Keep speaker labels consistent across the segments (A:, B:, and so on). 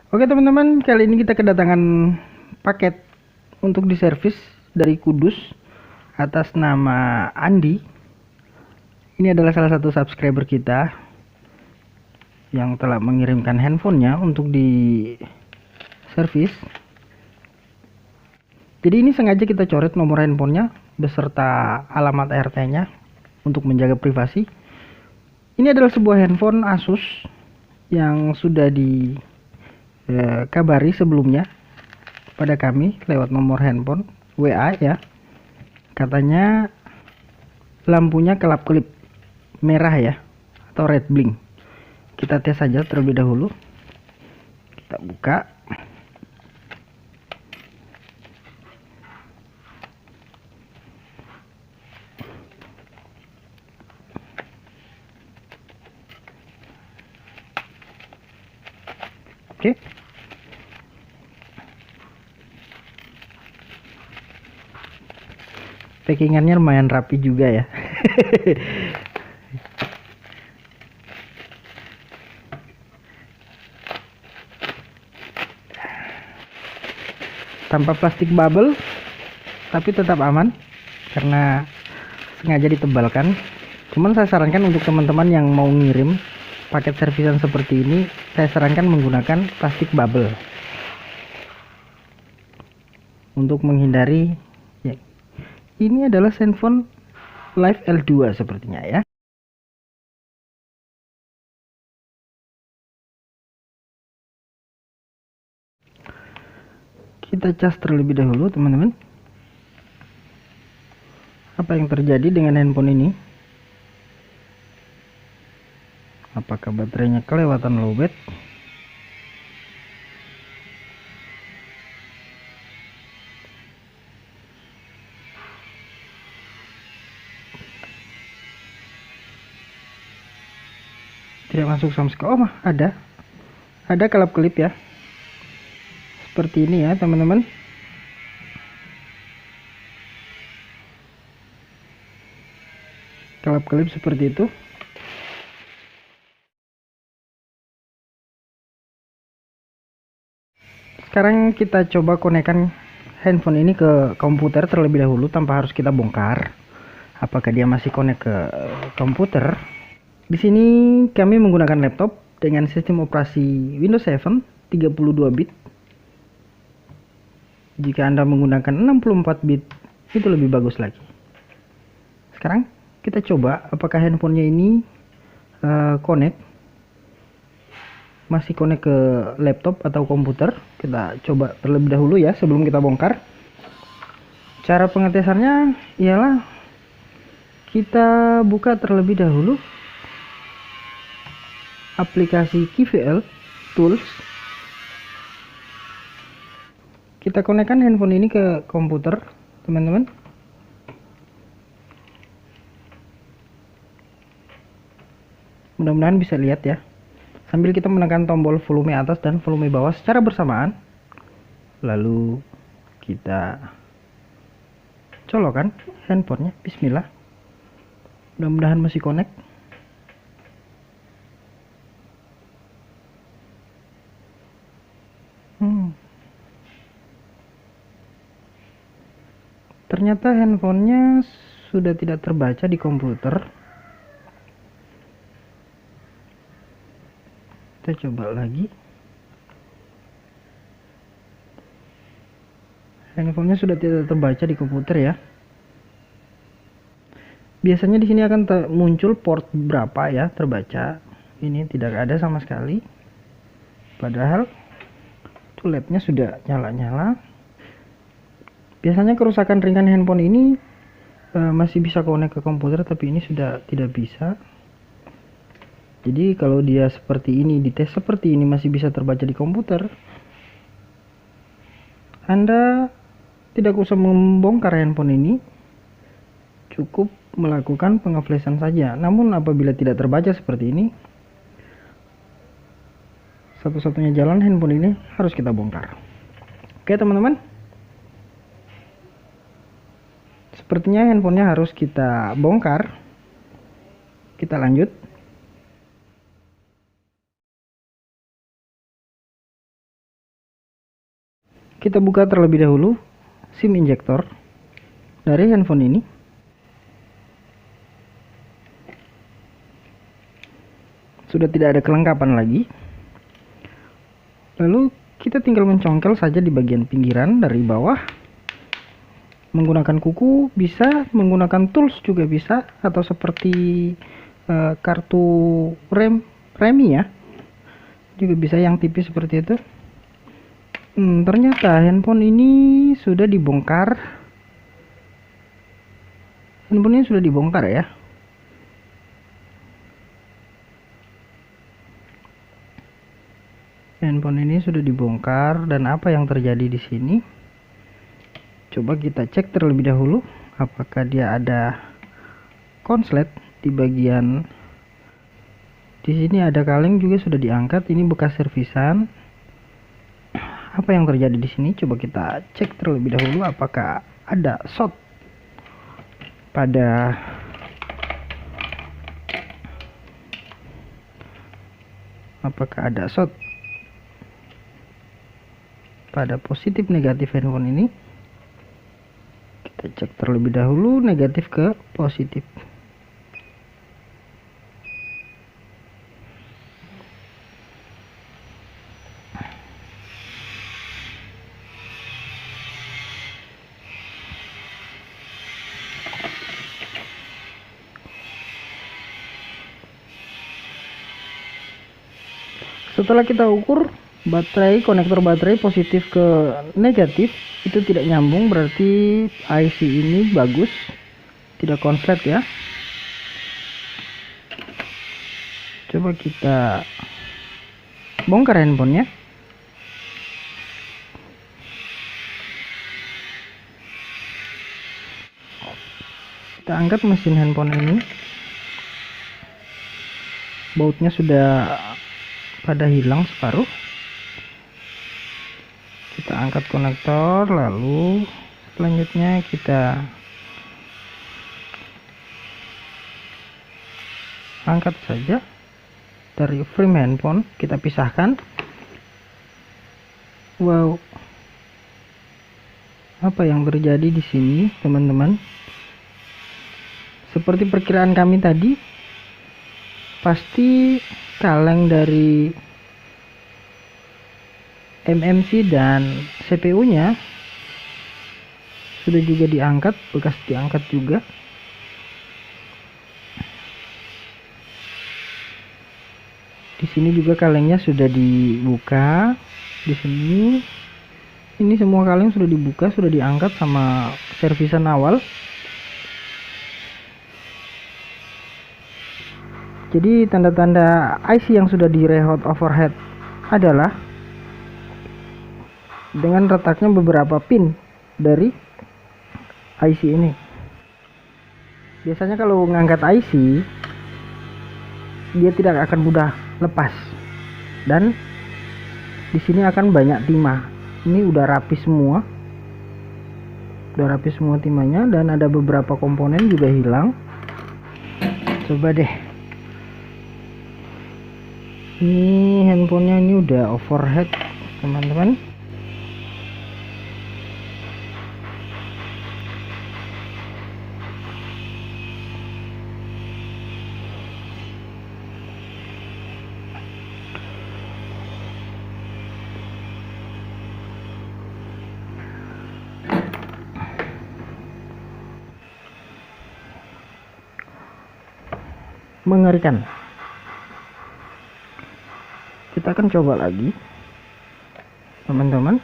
A: Oke teman-teman, kali ini kita kedatangan paket untuk diservis dari Kudus atas nama Andi. Ini adalah salah satu subscriber kita yang telah mengirimkan handphonenya untuk diservis. Jadi ini sengaja kita coret nomor handphonenya beserta alamat RT-nya untuk menjaga privasi. Ini adalah sebuah handphone Asus yang sudah kabari sebelumnya pada kami lewat nomor handphone WA ya. Katanya lampunya kelap-kelip merah ya, atau red blink. Kita tes saja terlebih dahulu. Kita buka. Oke. Packingannya lumayan rapi juga ya. Tanpa plastik bubble, tapi tetap aman karena sengaja ditebalkan. Cuman saya sarankan untuk teman-teman yang mau ngirim paket servisan seperti ini, saya sarankan menggunakan plastik bubble untuk menghindari ya. Ini adalah Zenfone Live L2 sepertinya ya. Kita cas terlebih dahulu teman-teman. Apa yang terjadi dengan handphone ini? Apakah baterainya kelewatan lowbat? Tidak masuk sama sekali. Oh, ada kelap-kelip ya. Seperti ini ya teman-teman. Kelap-kelip seperti itu. Sekarang kita coba konekkan handphone ini ke komputer terlebih dahulu tanpa harus kita bongkar. Apakah dia masih konek ke komputer? Di sini kami menggunakan laptop dengan sistem operasi Windows 7 32 bit. Jika Anda menggunakan 64 bit, itu lebih bagus lagi. Sekarang kita coba apakah handphonenya ini connect, masih connect ke laptop atau komputer. Kita coba terlebih dahulu ya sebelum kita bongkar. Cara pengetesannya ialah kita buka terlebih dahulu aplikasi KVL Tools. Kita konekkan handphone ini ke komputer teman-teman. Mudah-mudahan bisa lihat ya, sambil kita menekan tombol volume atas dan volume bawah secara bersamaan. Lalu kita colokkan handphonenya. Bismillah. Mudah-mudahan masih connect. Ternyata handphonenya sudah tidak terbaca di komputer. Kita coba lagi. Handphonenya sudah tidak terbaca di komputer ya. Biasanya di sini akan muncul port berapa ya terbaca. Ini tidak ada sama sekali. Padahal tuh labnya sudah nyala-nyala. Biasanya kerusakan ringan handphone ini masih bisa connect ke komputer, tapi ini sudah tidak bisa. Jadi kalau dia seperti ini, dites seperti ini masih bisa terbaca di komputer, Anda tidak usah membongkar handphone ini, cukup melakukan pengeflashan saja. Namun apabila tidak terbaca seperti ini, satu-satunya jalan handphone ini harus kita bongkar. Oke teman-teman, sepertinya handphonenya harus kita bongkar. Kita lanjut. Kita buka terlebih dahulu SIM injektor dari handphone ini. Sudah tidak ada kelengkapan lagi. Lalu kita tinggal mencongkel saja di bagian pinggiran dari bawah. Menggunakan kuku bisa, menggunakan tools juga bisa, atau seperti kartu remi ya, juga bisa yang tipis seperti itu. Ternyata handphone ini sudah dibongkar. Handphone ini sudah dibongkar ya. Handphone ini sudah dibongkar, dan apa yang terjadi di sini? Coba kita cek terlebih dahulu apakah dia ada konslet di bagian di sini. Ada kaleng juga sudah diangkat, ini bekas servisan. Apa yang terjadi di sini? Coba kita cek terlebih dahulu apakah ada short pada positif negatif handphone ini. Kita cek terlebih dahulu negatif ke positif. Setelah kita ukur baterai, konektor baterai positif ke negatif itu tidak nyambung, berarti IC ini bagus, tidak konslet ya. Coba kita bongkar handphonenya. Kita angkat mesin handphone ini. Bautnya sudah pada hilang separuh. Kita angkat konektor, lalu selanjutnya kita angkat saja dari frame handphone, kita pisahkan. Wow, apa yang terjadi di sini teman-teman? Seperti perkiraan kami tadi, pasti kaleng dari MMC dan CPU nya sudah juga diangkat, bekas diangkat juga. Di sini juga kalengnya sudah dibuka. Di sini ini semua kaleng sudah dibuka, sudah diangkat sama servisan awal. Jadi tanda-tanda IC yang sudah di rehot overhead adalah dengan retaknya beberapa pin dari IC ini. Biasanya kalau mengangkat IC, dia tidak akan mudah lepas, dan di sini akan banyak timah. Ini udah rapi semua, timahnya, dan ada beberapa komponen juga hilang. Coba deh, ini handphonenya ini udah overhead teman-teman. Mengerikan. Kita akan coba lagi teman-teman.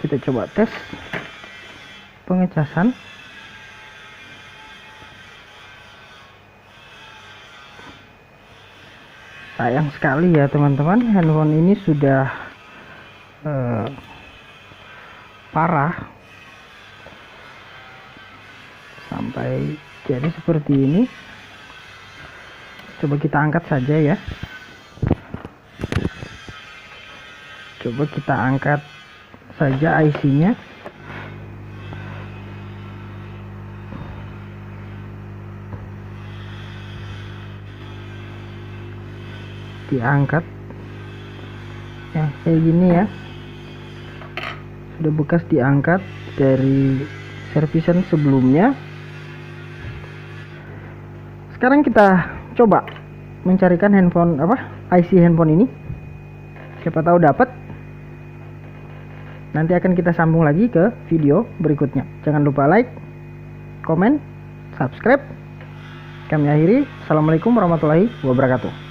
A: Kita coba tes pengecasan. Sayang sekali ya teman-teman, handphone ini sudah parah sampai jadi seperti ini. Coba kita angkat saja ya. Coba kita angkat saja IC-nya. Diangkat ya kayak gini ya, sudah bekas diangkat dari servisan sebelumnya. Sekarang kita coba mencarikan handphone IC handphone ini, siapa tahu dapat. Nanti akan kita sambung lagi ke video berikutnya. Jangan lupa like, komen, subscribe. Kami akhiri. Assalamualaikum warahmatullahi wabarakatuh.